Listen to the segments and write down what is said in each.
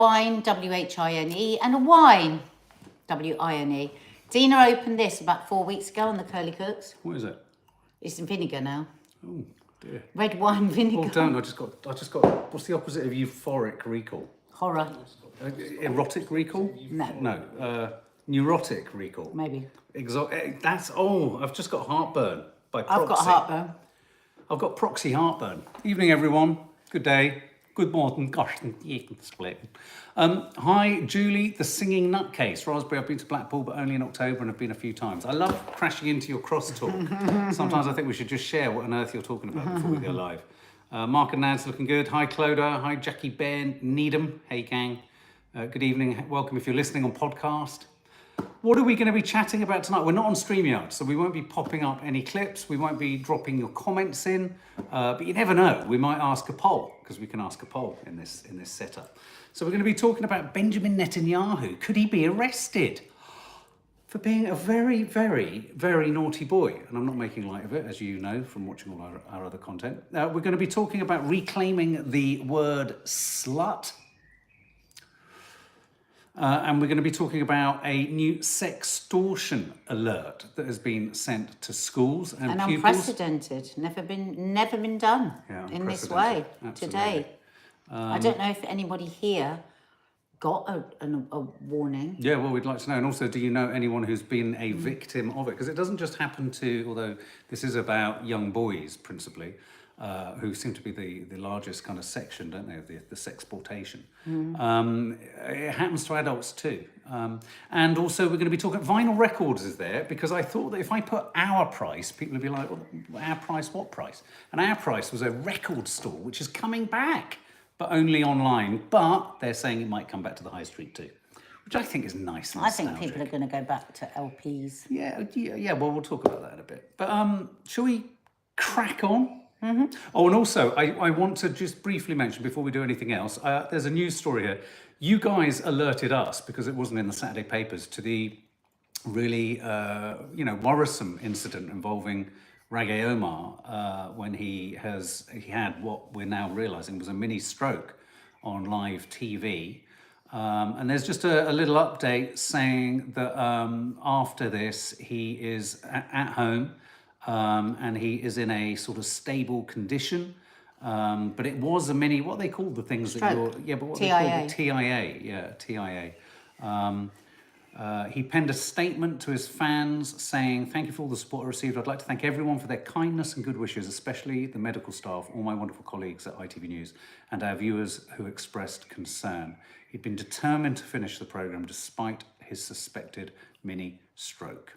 WHINE, WHINE, and a wine, WINE. Dina opened this about 4 weeks ago on the Curly Cooks. What is it? It's in vinegar now. Oh dear. Red wine vinegar. Oh, don't. I just got. What's the opposite of euphoric recall? Horror. Erotic recall? No. Neurotic recall. Maybe. I've just got heartburn by proxy. I've got heartburn. I've got proxy heartburn. Evening, everyone. Good day. Good morning. Gosh, hi, Julie, the singing nutcase. Raspberry, I've been to Blackpool, but only in October and have been a few times. I love crashing into your crosstalk. Sometimes I think we should just share what on earth you're talking about before we go live. Mark and Nance looking good. Hi, Cloda. Hi, Jackie Bairn Needham. Hey, gang. Good evening. Welcome if you're listening on podcast. What are we going to be chatting about tonight? We're not on StreamYard, so we won't be popping up any clips. We won't be dropping your comments in, but you never know. We might ask a poll, because we can ask a poll in this setup. So we're going to be talking about Benjamin Netanyahu. Could he be arrested for being a very, very, very naughty boy? And I'm not making light of it, as you know from watching all our other content. We're going to be talking about reclaiming the word slut. And we're going to be talking about a new sextortion alert that has been sent to schools and pupils. Unprecedented, never been done in this way today. I don't know if anybody here got a warning. Yeah, well, we'd like to know. And also, do you know anyone who's been a victim of it? Because it doesn't just happen to, although this is about young boys principally, who seem to be the largest kind of section, don't they, of the sexploitation. It happens to adults too. And also we're going to be talking, vinyl records is there, because I thought that if I put our price, people would be like, well, our price, what price? And our price was a record store, which is coming back, but only online. But they're saying it might come back to the high street too, which I think is nice and nostalgic. I think people are going to go back to LPs. Yeah, well, we'll talk about that in a bit. But shall we crack on? Mm-hmm. Oh, and also, I want to just briefly mention, before we do anything else, there's a news story here. You guys alerted us, because it wasn't in the Saturday papers, to the really, worrisome incident involving Ragay Omar when he had what we're now realising was a mini stroke on live TV. And there's just a little update saying that after this, he is at home. And he is in a sort of stable condition, but it was a mini. What they called the things stroke. that you're what TIA. they called the TIA. He penned a statement to his fans saying, "Thank you for all the support I received. I'd like to thank everyone for their kindness and good wishes, especially the medical staff, all my wonderful colleagues at ITV News, and our viewers who expressed concern. He'd been determined to finish the programme despite his suspected mini stroke."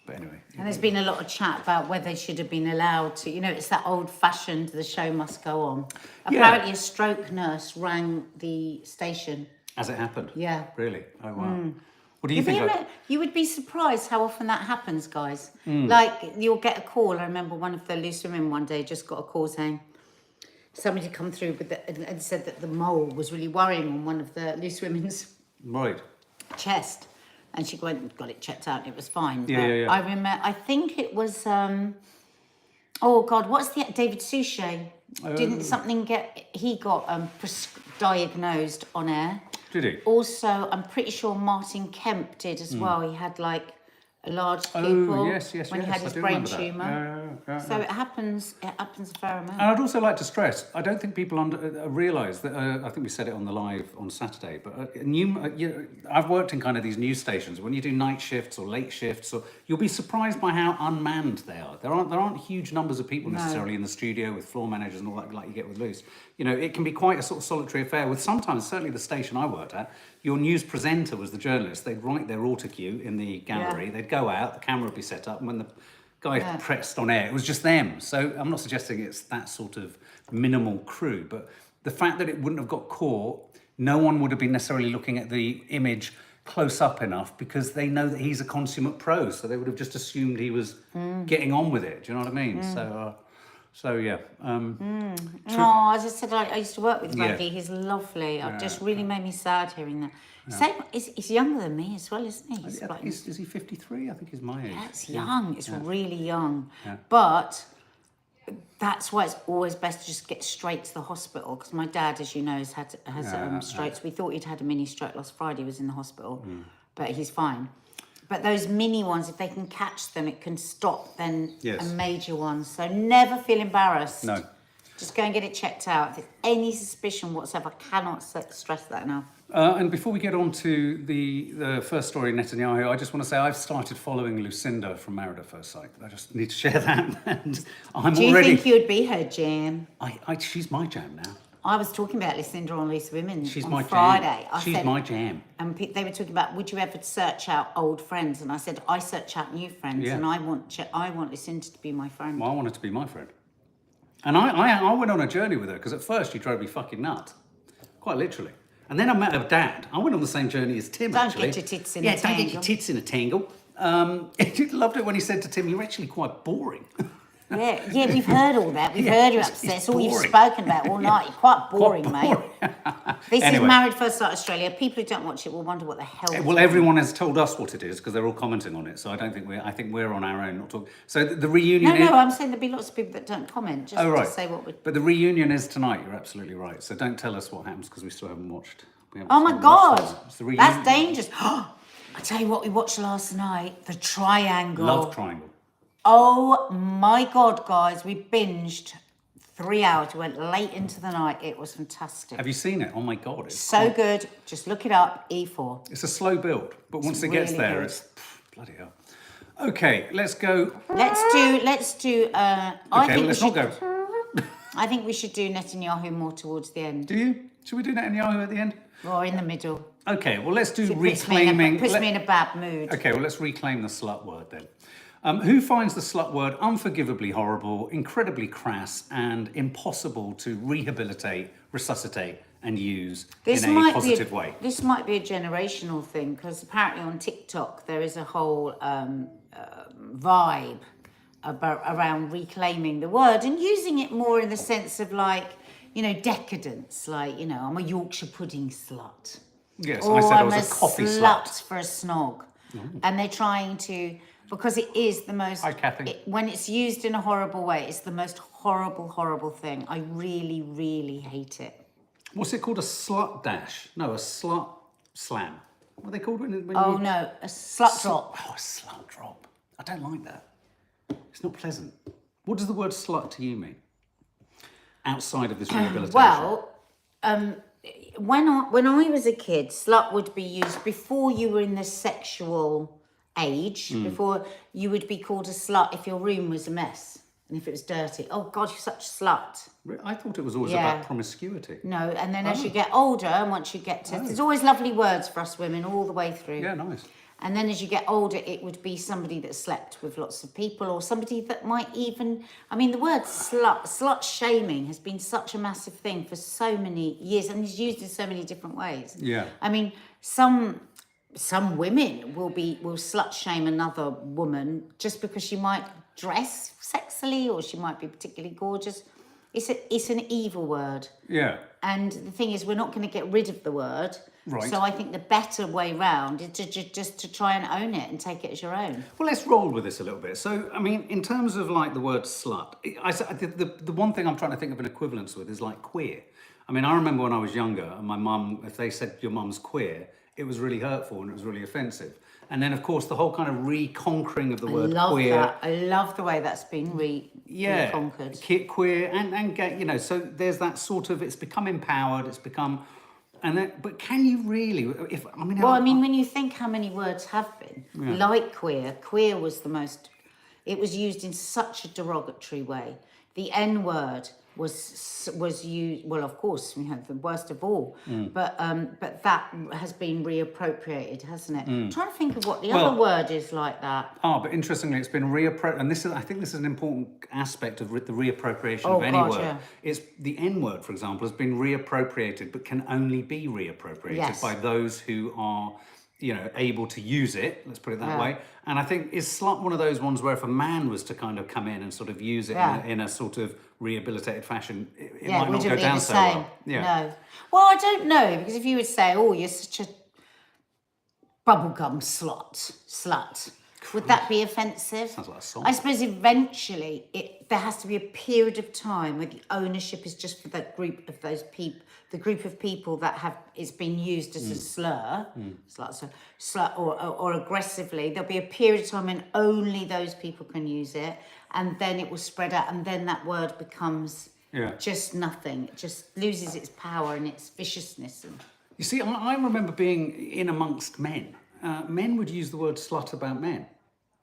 But anyway. And there's been a lot of chat about whether they should have been allowed to, it's that old-fashioned, the show must go on. Apparently a stroke nurse rang the station. As it happened? Yeah. Really? Oh, wow. What do you think? You would be surprised how often that happens, guys. Like, you'll get a call. I remember one of the loose women one day just got a call saying somebody had come through and said that the mole was really worrying on one of the loose women's chest. And she went and got it checked out. It was fine. Yeah. I remember. I think it was. What's the David Suchet? Didn't something get? He got diagnosed on air. Did he? Also, I'm pretty sure Martin Kemp did as well. He had like a large pupil when he had his brain tumour. So it happens a fair amount. And I'd also like to stress, I don't think people realise that, I think we said it on the live on Saturday, but I've worked in kind of these news stations. When you do night shifts or late shifts, you'll be surprised by how unmanned they are. There aren't huge numbers of people necessarily in the studio with floor managers and all that like you get with Loose. It can be quite a sort of solitary affair with sometimes, certainly the station I worked at, your news presenter was the journalist. They'd write their autocue in the gallery. They'd go out, the camera would be set up, and when the guy pressed on air, it was just them. So I'm not suggesting it's that sort of minimal crew, but the fact that it wouldn't have got caught, no one would have been necessarily looking at the image close up enough because they know that he's a consummate pro, so they would have just assumed he was getting on with it. Do you know what I mean? So yeah. As I said, I used to work with Raggy. He's lovely. It just really made me sad hearing that. He's younger than me as well, isn't he? Is he 53? I think he's my age. That's young. It's really young. Yeah. But That's why it's always best to just get straight to the hospital. Because my dad, as you know, has strokes. We thought he'd had a mini stroke last Friday. He was in the hospital, but he's fine. But those mini ones, if they can catch them, it can stop then a major one. So never feel embarrassed. No. Just go and get it checked out. If there's any suspicion whatsoever, I cannot stress that enough. And before we get on to the first story, Netanyahu, I just want to say I've started following Lucinda from Married at First Sight. I just need to share that. And Do you think you'd be her jam? She's my jam now. I was talking about Lucinda on Loose Women She's on my Friday. Jam. She's my jam. And they were talking about, would you ever search out old friends? And I said, I search out new friends, and I want Lucinda to be my friend. Well, I want her to be my friend. And I went on a journey with her, because at first she drove me fucking nuts. Quite literally. And then I met her dad. I went on the same journey as Tim, actually. Don't get your tits in a tangle. Yeah, don't get your tits in a tangle. I loved it when he said to Tim, you're actually quite boring. Yeah, we've heard all that. We've heard you upset. It's all you've spoken about all night. You're quite boring, mate. This is Married First Sight Australia. People who don't watch it will wonder what the hell. Well, everyone has told us what it is because they're all commenting on it. So I think we're on our own, not talking. So the reunion. No, I'm saying there'll be lots of people that don't comment. Just to say what we. But the reunion is tonight. You're absolutely right. So don't tell us what happens because we still haven't watched. Oh my God, that's dangerous. I tell you what, we watched last night. The Triangle. Love Triangle. Oh my God, guys, we binged 3 hours. We went late into the night. It was fantastic. Have you seen it? Oh my God. It's so good. Just look it up, E4. It's a slow build, but once it gets there, it's bloody hell. Okay, let's go. Let's do. Let's not go. I think we should do Netanyahu more towards the end. Do you? Should we do Netanyahu at the end? Or in the middle. Okay, well, let's do reclaiming. Puts me in a bad mood. Okay, well, let's reclaim the slut word then. Who finds the slut word unforgivably horrible, incredibly crass, and impossible to rehabilitate, resuscitate, and use in a positive way? This might be a generational thing, because apparently on TikTok there is a whole vibe around reclaiming the word and using it more in the sense of decadence, I'm a Yorkshire pudding slut. Yes, or I said I was I'm a coffee slut for a snog. And they're trying to, because it is the most... Hi, Kathy. When it's used in a horrible way, it's the most horrible, horrible thing. I really, really hate it. What's it called? A slut dash? No, a slut slam. What are they called when no, a slut drop. Oh, a slut drop. I don't like that. It's not pleasant. What does the word slut to you mean? Outside of this rehabilitation? Well, when I was a kid, slut would be used before you were in the sexual age. Before you would be called a slut if your room was a mess and if it was dirty. Oh God, you're such a slut. I thought it was always about promiscuity. No, and then as you get older, and once you get to, there's always lovely words for us women all the way through. Yeah, nice. And then as you get older, it would be somebody that slept with lots of people, or somebody that might even... I mean, the word slut shaming has been such a massive thing for so many years, and is used in so many different ways. Yeah. I mean, some women will slut shame another woman just because she might dress sexily or she might be particularly gorgeous. It's an evil word. Yeah. And the thing is, we're not going to get rid of the word. Right. So I think the better way round is to try and own it and take it as your own. Well, let's roll with this a little bit. So, I mean, in terms of the word slut, the one thing I'm trying to think of an equivalence with is queer. I mean, I remember when I was younger, and my mum, if they said your mum's queer, it was really hurtful and it was really offensive. And then, of course, the whole kind of reconquering of the word queer. That. I love the way that's been reconquered. Queer and gay, so there's that sort of, it's become empowered, it's become... but can you really? When you think how many words have been, like queer was the most. It was used in such a derogatory way. The N word was used. Well, of course, we have the worst of all. But that has been reappropriated, hasn't it? I'm trying to think of what the other word is like that. But interestingly, it's been reappropriated, and I think this is an important aspect of the reappropriation of any word. Yeah. It's the N word, for example, has been reappropriated, but can only be reappropriated by those who are, able to use it. Let's put it that way. And I think is slut one of those ones where if a man was to kind of come in and sort of use it in a sort of rehabilitated fashion, it might not go down so well. Yeah. No. Well, I don't know, because if you would say, "Oh, you're such a bubblegum slut," Would that be offensive? Sounds like a song. I suppose eventually there has to be a period of time where the ownership is just for that group of those people, the group of people that have it's been used as a slur, slut or aggressively. There'll be a period of time when only those people can use it, and then it will spread out, and then that word becomes just nothing. It just loses its power and its viciousness. You see, I remember being in amongst men. Men would use the word slut about men.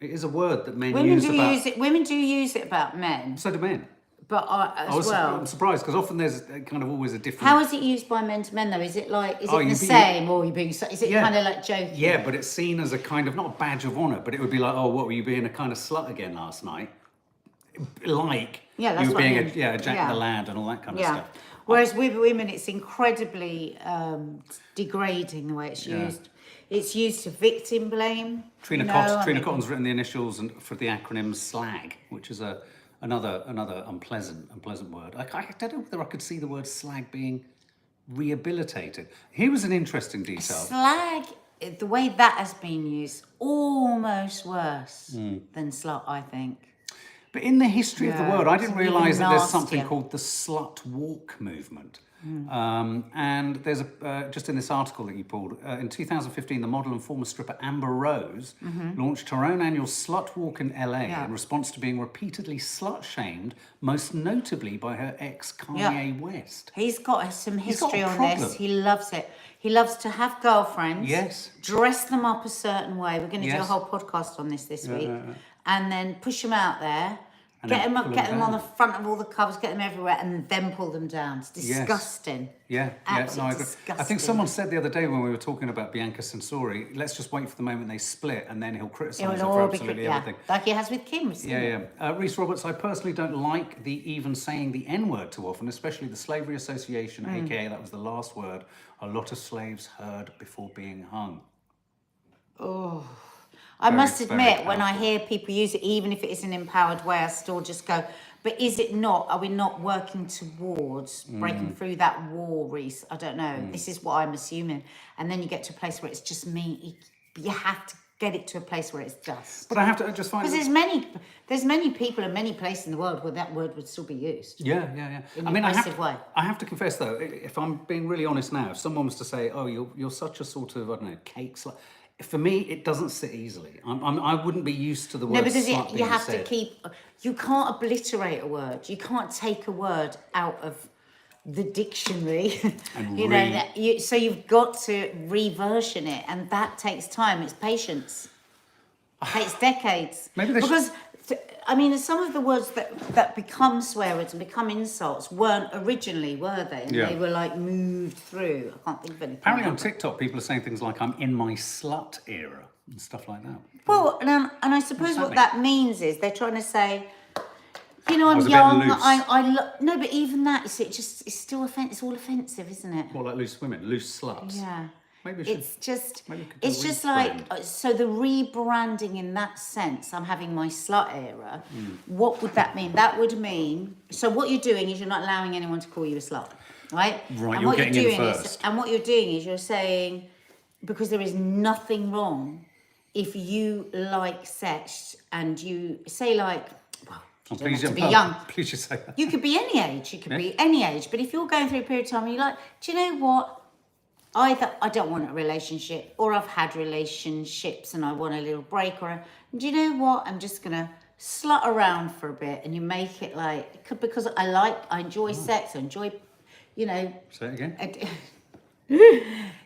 It is a word that men use about... Women do use it about men. So do men. But I'm surprised, because often there's kind of always a different... How is it used by men to men, though? Is it like, is it the same, or are you being... Is it kind of like joking? Yeah, but it's seen as a kind of, not a badge of honour, but it would be like, oh, what, were you being a kind of slut again last night? Like, that's you were what being I mean. a Jack the Lad and all that kind of stuff. Whereas with women, it's incredibly degrading the way it's used. It's used to victim blame. Trina Cotton's written the initials for the acronym SLAG, which is another unpleasant word. I don't know whether I could see the word slag being rehabilitated. Here was an interesting detail. Slag, the way that has been used, almost worse than slut, I think. But in the history of the word, I didn't realise that there's something called the slut walk movement. And there's just in this article that you pulled, in 2015, the model and former stripper Amber Rose launched her own annual slut walk in LA in response to being repeatedly slut-shamed, most notably by her ex Kanye West. He's got some history on this. He loves it. He loves to have girlfriends, dress them up a certain way. We're going to do a whole podcast on this week. And then push them out there. Get them on the front of all the covers, get them everywhere, and then pull them down. It's disgusting. Absolutely disgusting. I think someone said the other day when we were talking about Bianca Censori, let's just wait for the moment they split, and then he'll criticise her for absolutely everything. Like he has with Kim. Reese Roberts, I personally don't like even saying the N-word too often, especially the Slavery Association, aka that was the last word a lot of slaves heard before being hung. I must admit, when I hear people use it, even if it is an empowered way, I still just go, but is it not? Are we not working towards breaking through that wall, Reese? I don't know. This is what I'm assuming. And then you get to a place where it's just me. You have to get it to a place where it's just. But I have to just find... Because there's many people in many places in the world where that word would still be used. In an aggressive way. I have to confess, though, if I'm being really honest now, if someone was to say, oh, you're such a sort of, I don't know, cake slut... For me, it doesn't sit easily. I wouldn't be used to the word. No, because you have to keep. You can't obliterate a word. You can't take a word out of the dictionary. And so you've got to reversion it, and that takes time. It's patience. It takes decades. Because some of the words that become swear words and become insults weren't originally, were they? And they were like moved through. I can't think of anything. Apparently on TikTok, people are saying things like, I'm in my slut era and stuff like that. Well, and I suppose what that means is they're trying to say, I'm young. No, but even that, it's still offensive. It's all offensive, isn't it? Well, like loose women, loose sluts. Yeah. Maybe it's just like, so the rebranding in that sense, I'm having my slut era. What would that mean? That would mean, so what you're doing is you're not allowing anyone to call you a slut, right? Right, and you're getting in first. And what you're doing is you're saying, because there is nothing wrong if you like sex and you say like, well, you don't have to be young. Please just say that. You could be any age. You could be any age. But if you're going through a period of time and you're like, do you know what? Either I don't want a relationship, or I've had relationships and I want a little break, or do you know what? I'm just gonna slut around for a bit, and you make it like, because I enjoy sex, I enjoy, Say it again.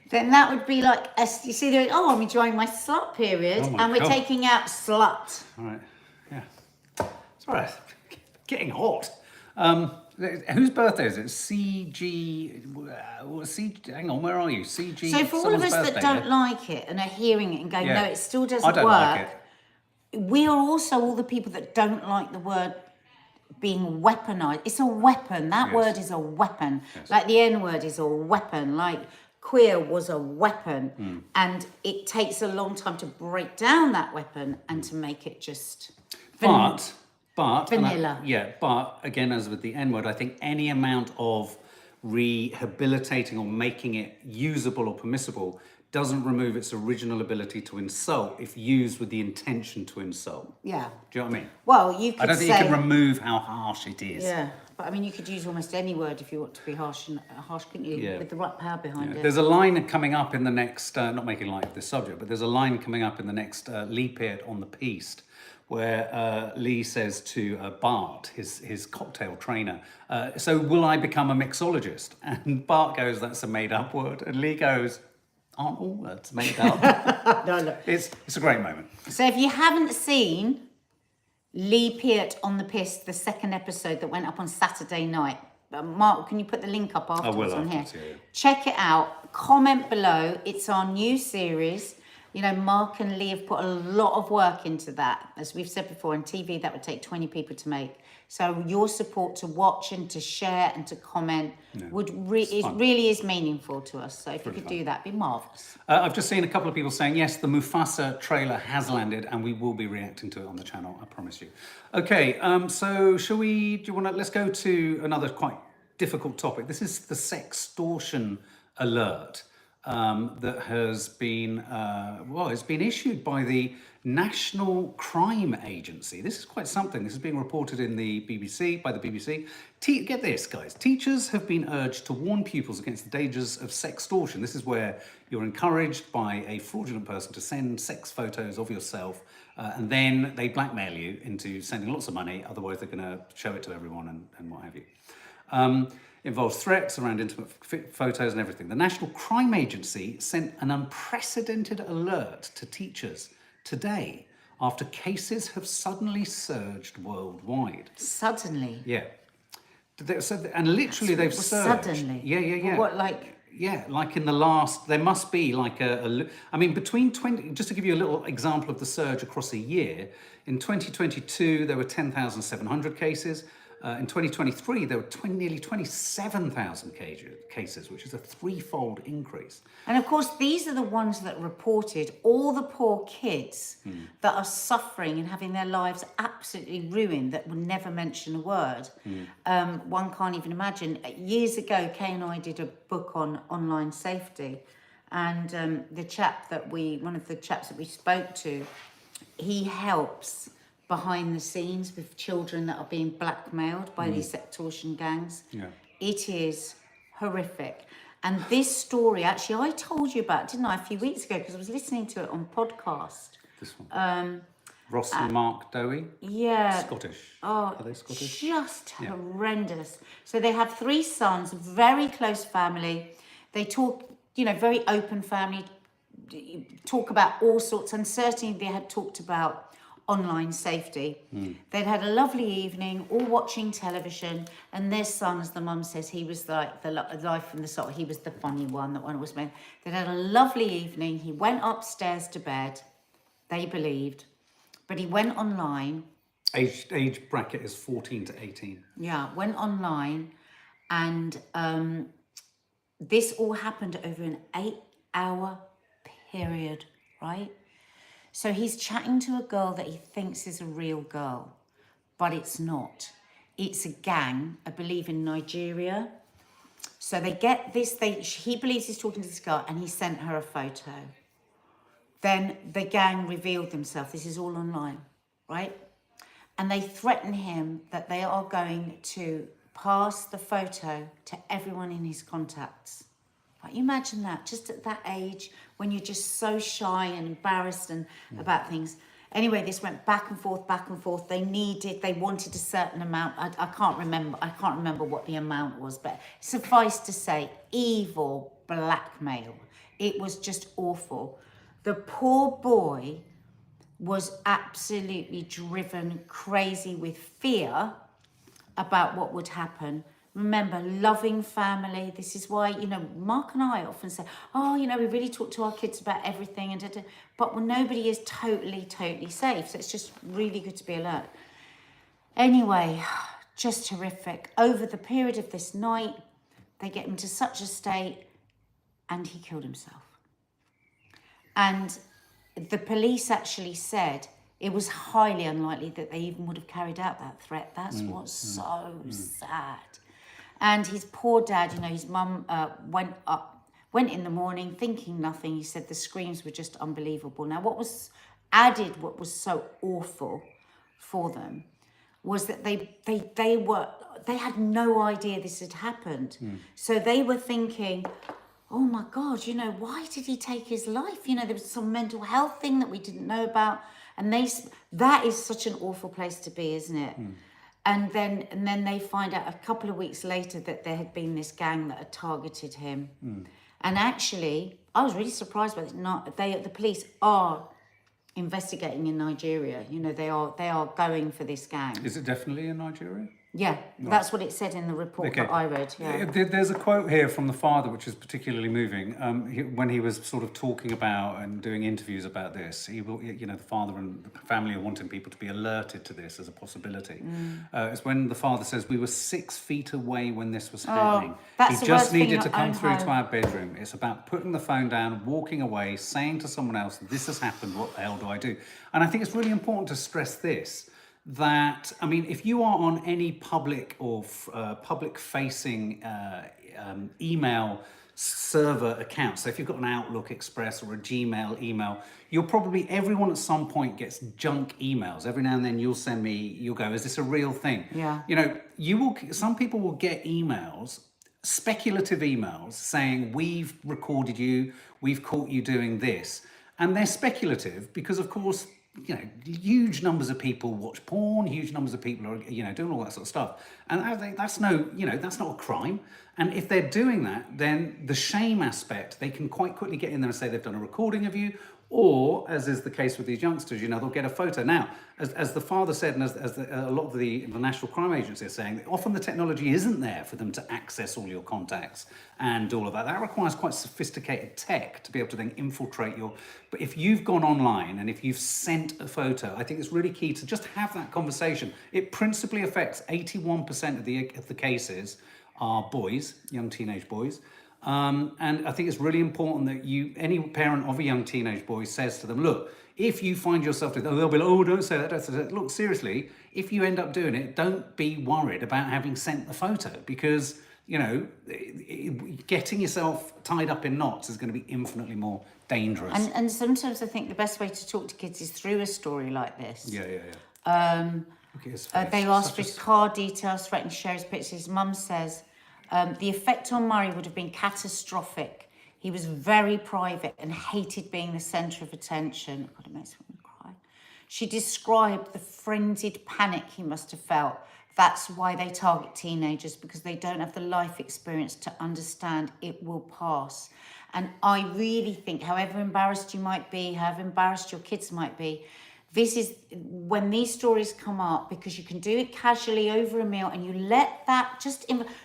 Then that would be like, you see, I'm enjoying my slut period, and we're taking out slut. All right, sorry, getting hot. Whose birthday is it? Hang on, where are you? CG. So for all of us that don't like it and are hearing it and going, no, it still doesn't work. Like it. We are also all the people that don't like the word being weaponized. It's a weapon. That word is a weapon. Yes. Like the N-word is a weapon. Like queer was a weapon. And it takes a long time to break down that weapon and to make it just... But vanilla. But again, as with the N-word, I think any amount of rehabilitating or making it usable or permissible doesn't remove its original ability to insult if used with the intention to insult. Yeah. Do you know what I mean? Well, you could I don't think say, you can remove how harsh it is. Yeah, but I mean, you could use almost any word if you want to be harsh, couldn't you? Yeah. With the right power behind it. There's a line coming up in the next, not making light of this subject, but there's a line coming up in the next Lee Peart on the Piece, where Lee says to Bart, his cocktail trainer, so will I become a mixologist? And Bart goes, that's a made-up word. And Lee goes, aren't all words made up? No. It's a great moment. So if you haven't seen Lee Peart on the Piss, the second episode that went up on Saturday night, Mark, can you put the link up afterwards on here? Afterwards, yeah. Check it out. Comment below. It's our new series. You know, Mark and Lee have put a lot of work into that. As we've said before, on TV, that would take 20 people to make. So your support to watch and to share and to comment really is meaningful to us. So if you could do that, it'd be marvellous. I've just seen a couple of people saying, yes, the Mufasa trailer has landed and we will be reacting to it on the channel, I promise you. Okay, so let's go to another quite difficult topic. This is the sextortion alert. That has been, it's been issued by the National Crime Agency. This is quite something. This is being reported in the BBC, by the BBC. Get this, guys. Teachers have been urged to warn pupils against the dangers of sextortion. This is where you're encouraged by a fraudulent person to send sex photos of yourself, and then they blackmail you into sending lots of money. Otherwise, they're going to show it to everyone and what have you. Involves threats around intimate photos and everything. The National Crime Agency sent an unprecedented alert to teachers today after cases have suddenly surged worldwide. Suddenly? Yeah. And literally they've surged. Suddenly? Yeah. What, like? Yeah, like in the last, there must be like I mean, between just to give you a little example of the surge across a year, in 2022, there were 10,700 cases. In 2023, there were nearly 27,000 cases, which is a threefold increase. And of course, these are the ones that reported all the poor kids that are suffering and having their lives absolutely ruined, that will never mention a word. One can't even imagine. Years ago, Kay and I did a book on online safety. And one of the chaps that we spoke to, he helps behind the scenes with children that are being blackmailed by these sextortion gangs. Yeah. It is horrific. And this story, actually, I told you about, didn't I, a few weeks ago, because I was listening to it on podcast. This one. Ross and Mark Dowie? Yeah. Scottish. Oh, are they Scottish? Just horrendous. So they have 3 sons, very close family. They talk, very open family, talk about all sorts, and certainly they had talked about online safety. They'd had a lovely evening, all watching television, and their son, as the mum says, he was like the life from the soul. He was the funny one that one was made. They'd had a lovely evening. He went upstairs to bed, they believed, but he went online. Age bracket is 14 to 18. Yeah, went online, and this all happened over an 8-hour period, right? So he's chatting to a girl that he thinks is a real girl, but it's not. It's a gang, I believe, in Nigeria. So they get this, he believes he's talking to this girl, and he sent her a photo. Then the gang revealed themselves. This is all online, right? And they threaten him that they are going to pass the photo to everyone in his contacts. Right, you imagine that, just at that age, when you're just so shy and embarrassed and about things. Anyway, this went back and forth. They wanted a certain amount. I can't remember what the amount was, but suffice to say, evil blackmail. It was just awful. The poor boy was absolutely driven crazy with fear about what would happen. Remember, loving family. This is why, Mark and I often say, we really talk to our kids about everything. But nobody is totally safe. So it's just really good to be alert. Anyway, just horrific. Over the period of this night, they get him to such a state, and he killed himself. And the police actually said it was highly unlikely that they even would have carried out that threat. That's what's so sad. And his poor dad, his mum went in the morning thinking nothing. He said the screams were just unbelievable. Now, what was so awful for them was that they had no idea this had happened. So they were thinking, oh my God, why did he take his life? There was some mental health thing that we didn't know about. And that is such an awful place to be, isn't it? And then they find out a couple of weeks later that there had been this gang that had targeted him. And actually, I was really surprised by this. The police are investigating in Nigeria. They are going for this gang. Is it definitely in Nigeria? Yeah, that's what it said in the report that I read. Yeah. There's a quote here from the father which is particularly moving. When he was sort of talking about and doing interviews about this, the father and the family are wanting people to be alerted to this as a possibility. It's when the father says, "We were 6 feet away when this was happening. That's he the just worst thing needed to in come own through to home." our bedroom. It's about putting the phone down, walking away, saying to someone else, 'This has happened. What the hell do I do?'" And I think it's really important to stress this. That, if you are on any public or public-facing email server account, so if you've got an Outlook Express or a Gmail email, everyone at some point gets junk emails. Every now and then you'll go, "Is this a real thing?" Yeah. Some people will get emails, speculative emails, saying, "We've recorded you, we've caught you doing this." And they're speculative because, of course, huge numbers of people watch porn, huge numbers of people are, doing all that sort of stuff. And that's that's not a crime. And if they're doing that, then the shame aspect, they can quite quickly get in there and say they've done a recording of you, or, as is the case with these youngsters, they'll get a photo. Now, as the father said, and a lot of the National Crime Agency are saying, that often the technology isn't there for them to access all your contacts and all of that. That requires quite sophisticated tech to be able to then infiltrate But if you've gone online and if you've sent a photo, I think it's really key to just have that conversation. It principally affects 81% of the cases are boys, young teenage boys. And I think it's really important that any parent of a young teenage boy says to them, look, if you find yourself, they'll be like, "Oh, don't say that, don't say that." Look, seriously, if you end up doing it, don't be worried about having sent the photo, because, getting yourself tied up in knots is going to be infinitely more dangerous. And sometimes I think the best way to talk to kids is through a story like this. Yeah. Look at his face. They asked for his car details, threatened to share his pictures. His mum says, the effect on Murray would have been catastrophic. He was very private and hated being the centre of attention. God, it makes me cry. She described the frenzied panic he must have felt. That's why they target teenagers, because they don't have the life experience to understand it will pass. And I really think, however embarrassed you might be, however embarrassed your kids might be, this is when these stories come up, because you can do it casually over a meal and you let that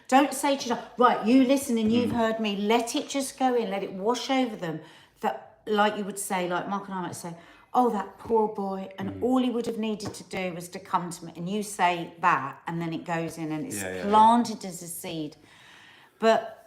don't say to them, right, you listen and you've heard me, let it just go in, let it wash over them. That, like you would say, like Mark and I might say, "Oh, that poor boy," and all he would have needed to do was to come to me, and you say that, and then it goes in and it's planted as a seed. But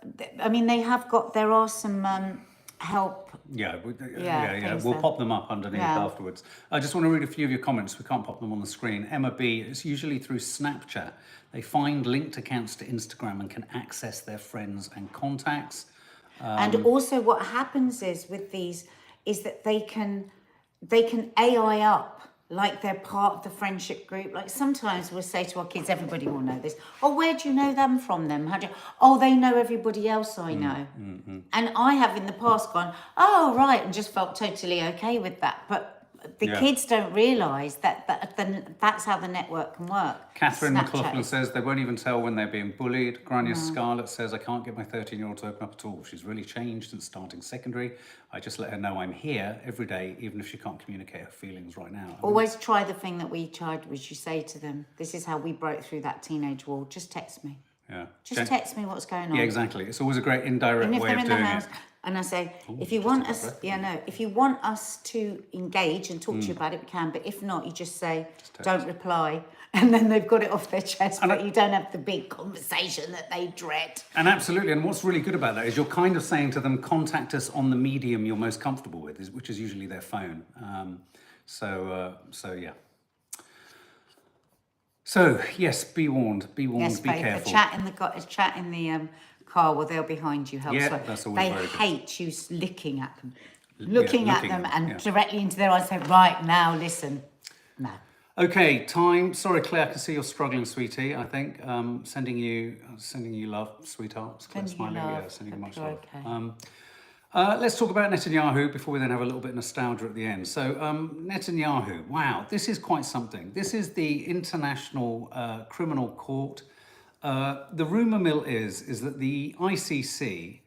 there are some help. We'll pop them up underneath afterwards. I just want to read a few of your comments. We can't pop them on the screen. Emma B, it's usually through Snapchat. They find linked accounts to Instagram and can access their friends and contacts. And also what happens is with these is that they can AI up, like they're part of the friendship group. Like sometimes we'll say to our kids, everybody will know this, "Oh, where do you know them from them? Oh, they know everybody else I know." And I have in the past gone, "Oh, right," and just felt totally okay with that. But the kids don't realise that's how the network can work. Catherine McLaughlin says they won't even tell when they're being bullied. Grania Scarlett says, "I can't get my 13-year-old to open up at all. She's really changed since starting secondary. I just let her know I'm here every day, even if she can't communicate her feelings right now." Always try the thing that we tried, which you say to them, "This is how we broke through that teenage wall. Just text me. Yeah. Just text me what's going on." Yeah, exactly. It's always a great indirect way of doing it. And I say, if you want us to engage and talk to you about it, we can. But if not, you just say, "Don't reply," and then they've got it off their chest. But you don't have the big conversation that they dread. And absolutely. And what's really good about that is you're kind of saying to them, contact us on the medium you're most comfortable with, which is usually their phone. So yeah. So yes, be warned, Yes, be babe, careful. a chat in the car while they're behind you helps. Yeah, well. that's always They very good. hate you looking at them, looking at them, and yeah. directly into their eyes. Say, right now, listen. No. Okay, time. Sorry, Claire, I can see you're struggling, sweetie. I think sending you love, sweetheart. Claire Sending you smiling. love. Yeah, sending you Hope much you're love. okay. Let's talk about Netanyahu before we then have a little bit of nostalgia at the end. So Netanyahu, wow, this is quite something. This is the International Criminal Court. The rumor mill is that the ICC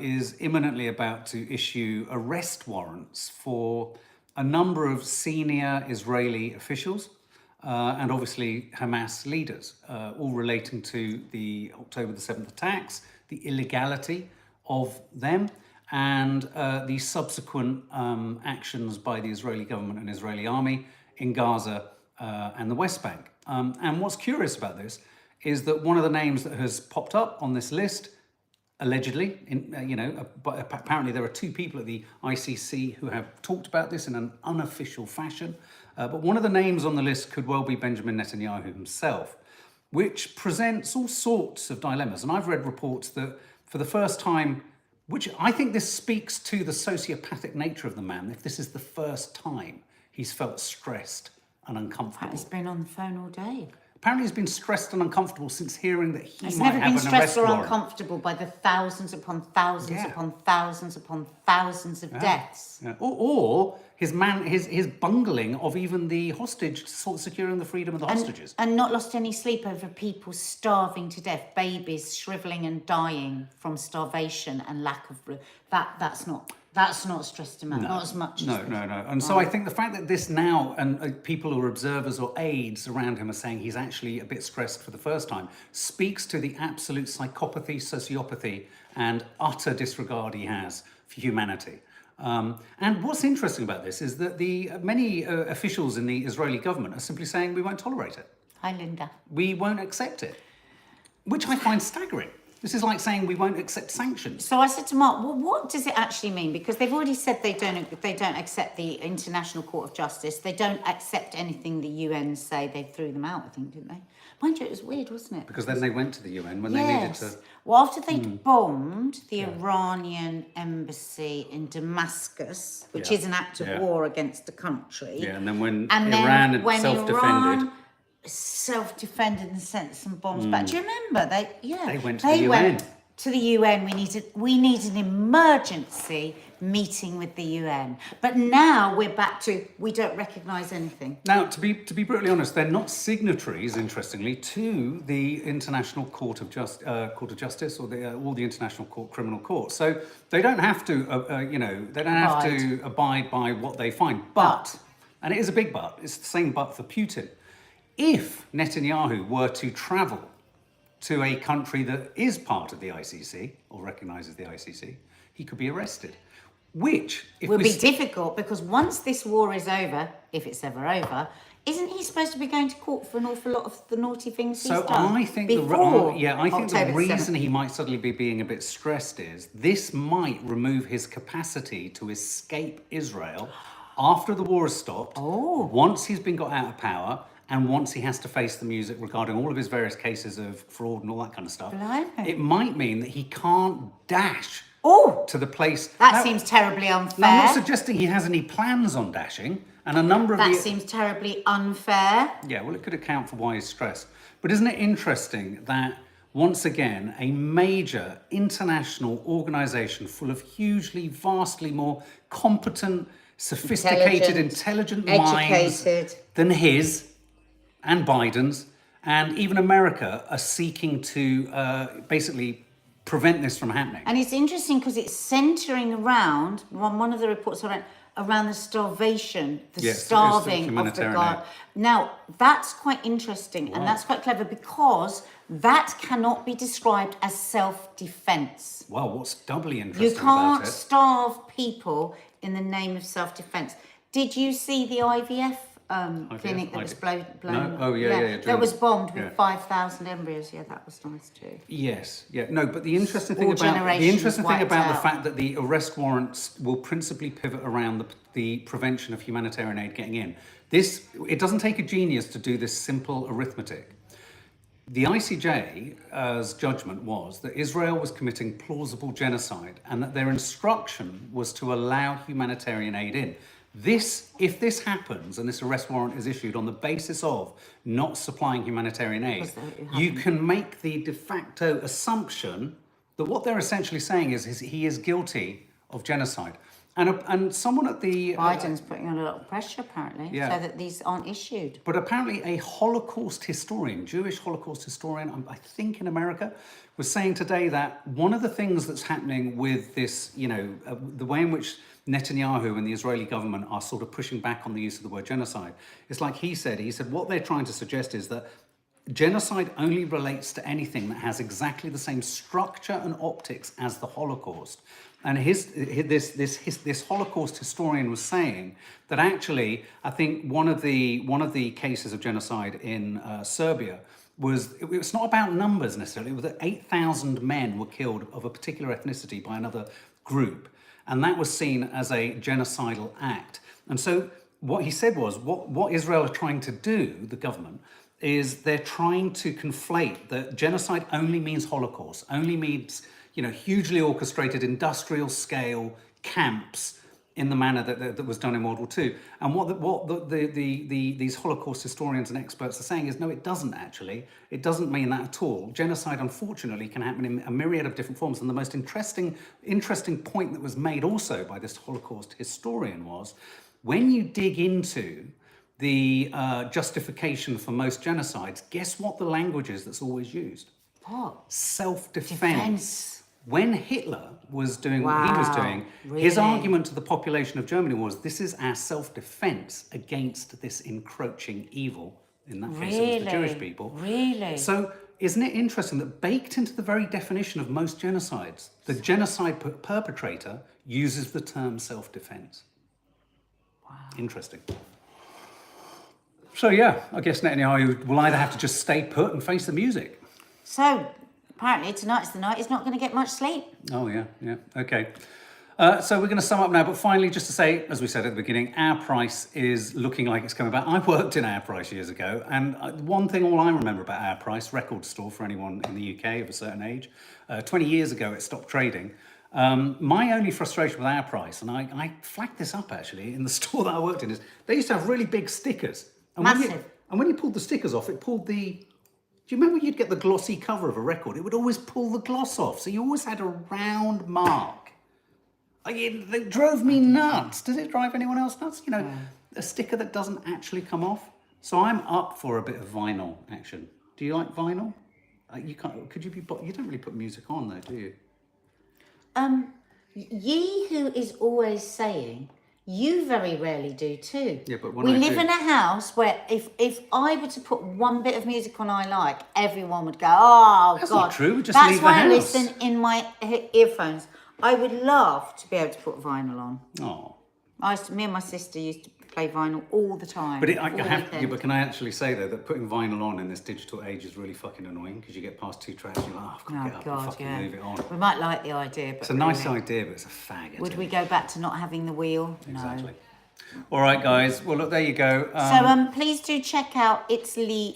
is imminently about to issue arrest warrants for a number of senior Israeli officials and obviously Hamas leaders, all relating to the October the 7th attacks, the illegality of them, and the subsequent actions by the Israeli government and Israeli army in Gaza and the West Bank. And what's curious about this is that one of the names that has popped up on this list, allegedly, but apparently there are two people at the ICC who have talked about this in an unofficial fashion. But one of the names on the list could well be Benjamin Netanyahu himself, which presents all sorts of dilemmas. And I've read reports that for the first time, which I think this speaks to the sociopathic nature of the man, if this is the first time he's felt stressed and uncomfortable. He's been on the phone all day. Apparently he's been stressed and uncomfortable since hearing that he He's might never have been an stressed arrest or warrant. uncomfortable by the thousands upon thousands Yeah. upon thousands upon thousands of deaths. Yeah. Or his bungling of even the hostage, securing the freedom of the hostages. And not lost any sleep over people starving to death, babies shriveling and dying from starvation and lack of that's not stressed him out, not as much No. as And so I think the fact that this now, and people or observers or aides around him are saying he's actually a bit stressed for the first time, speaks to the absolute psychopathy, sociopathy, and utter disregard he has for humanity. And what's interesting about this is that the many officials in the Israeli government are simply saying we won't tolerate it. Hi, Linda. We won't accept it, which I find staggering. This is like saying we won't accept sanctions. So I said to Mark, well, what does it actually mean? Because they've already said they don't accept the International Court of Justice. They don't accept anything the UN say. They threw them out, I think, didn't they? Mind you, it was weird, wasn't it? Because then they went to the UN when they needed to. Well, after they bombed the Iranian embassy in Damascus, which is an act of war against the country. Yeah, and then when Iran had self-defended. Self-defended and sent some bombs back. Do you remember? They went to the UN. Went to the UN. We need an emergency meeting with the UN. But now we're back to we don't recognise anything. Now, to be brutally honest, they're not signatories, interestingly, to the International Court of Justice or the International Criminal Court. So they don't have to, have to abide by what they find. But, and it is a big but. It's the same but for Putin. If Netanyahu were to travel to a country that is part of the ICC or recognises the ICC, he could be arrested. Which will be difficult because once this war is over, if it's ever over, isn't he supposed to be going to court for an awful lot of the naughty things he's done? So I think the reason he might suddenly be being a bit stressed is this might remove his capacity to escape Israel after the war has stopped. Once he's been got out of power. And once he has to face the music regarding all of his various cases of fraud and all that kind of stuff, it might mean that he can't dash to the place. That seems terribly unfair. Now, I'm not suggesting he has any plans on dashing, and a number of that seems terribly unfair. Yeah, well, it could account for why he's stressed. But isn't it interesting that once again a major international organisation full of hugely, vastly more competent, sophisticated, intelligent minds than his and Biden's, and even America are seeking to basically prevent this from happening. And it's interesting because it's centering around, one of the reports around the starvation, starving of the God. Now, that's quite interesting and that's quite clever because that cannot be described as self-defense. Well, what's doubly interesting You can't starve people in the name of self-defense. Did you see the IVF clinic that was blown? No? Oh, yeah. That was bombed with 5,000 embryos. Yeah, that was nice too. Yes, yeah. No, but the interesting thing about the fact that the arrest warrants will principally pivot around the prevention of humanitarian aid getting in It doesn't take a genius to do this simple arithmetic. The ICJ's judgment was that Israel was committing plausible genocide and that their instruction was to allow humanitarian aid in. If this happens and this arrest warrant is issued on the basis of not supplying humanitarian aid, you can make the de facto assumption that what they're essentially saying is he is guilty of genocide. And someone at the... Biden's putting on a lot of pressure, apparently, Yeah. so that these aren't issued. But apparently a Holocaust historian, Jewish Holocaust historian, I think in America, was saying today that one of the things that's happening with this, the way in which Netanyahu and the Israeli government are sort of pushing back on the use of the word genocide, it's like he said what they're trying to suggest is that genocide only relates to anything that has exactly the same structure and optics as the Holocaust. And this Holocaust historian was saying that actually, I think one of the cases of genocide in Serbia it's not about numbers necessarily. It was that 8,000 men were killed of a particular ethnicity by another group, and that was seen as a genocidal act. And so what he said was, what Israel are trying to do, the government, is they're trying to conflate that genocide only means Holocaust, only means hugely orchestrated industrial scale camps in the manner that was done in World War II. And what these Holocaust historians and experts are saying is, no, it doesn't actually. It doesn't mean that at all. Genocide, unfortunately, can happen in a myriad of different forms. And the most interesting point that was made also by this Holocaust historian was, when you dig into the justification for most genocides, guess what the language is that's always used? What? Self-defense. Defense. When Hitler was doing what he was doing, his argument to the population of Germany was, this is our self-defense against this encroaching evil. In that case, it was the Jewish people. Really? So isn't it interesting that baked into the very definition of most genocides, the genocide perpetrator uses the term self-defense? Wow. Interesting. So yeah, I guess Netanyahu will either have to just stay put and face the music. So, apparently tonight's the night he's not going to get much sleep. Oh, yeah, okay. So we're going to sum up now, but finally, just to say, as we said at the beginning, our price is looking like it's coming back. I worked in our price years ago, and one thing all I remember about our price, record store for anyone in the UK of a certain age, 20 years ago it stopped trading. My only frustration with our price, and I flagged this up actually in the store that I worked in, is they used to have really big stickers. And Massive. When you pulled the stickers off, it pulled the... Do you remember you'd get the glossy cover of a record? It would always pull the gloss off, so you always had a round mark. It drove me nuts. Does it drive anyone else nuts? A sticker that doesn't actually come off. So I'm up for a bit of vinyl action. Do you like vinyl? You can't. Could you be? You don't really put music on though, do you? Ye who is always saying, you very rarely do too. Yeah, but when we I live do- in a house where if I were to put one bit of music on I like, everyone would go, oh That's God. not true, we just That's leave the why I house. listen in my earphones. I would love to be able to put vinyl on. Oh. Me and my sister used to play vinyl all the time. But but can I actually say though that putting vinyl on in this digital age is really fucking annoying, because you get past 2 tracks and you're like, oh, I've got to get up and fucking move it on. We might like the idea, but It's a nice idea, but it's a fag. would we go back to not having the wheel? Exactly. No. All right, guys. Well, look, there you go. So please do check out It's Lee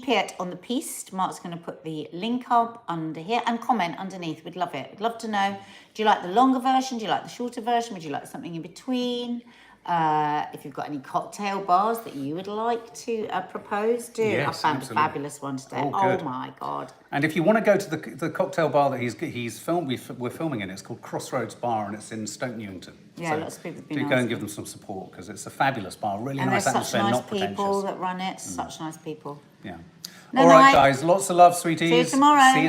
Peart on the piece. Mark's going to put the link up under here and comment underneath. We'd love it. We'd love to know, do you like the longer version? Do you like the shorter version? Would you like something in between? If you've got any cocktail bars that you would like to propose, do. Yes, I found absolutely. a fabulous one today. Oh, Oh, good. my God. And if you want to go to the cocktail bar that he's filmed, we're filming in, it's called Crossroads Bar, and it's in Stoke Newington. Yeah, So lots of people have been do go and asking. give them some support, because it's a fabulous bar, really And nice there's such atmosphere, nice not people pretentious. that run it. Such nice people. Yeah. No, All right, no, guys. Lots of love, sweeties. See you tomorrow. See you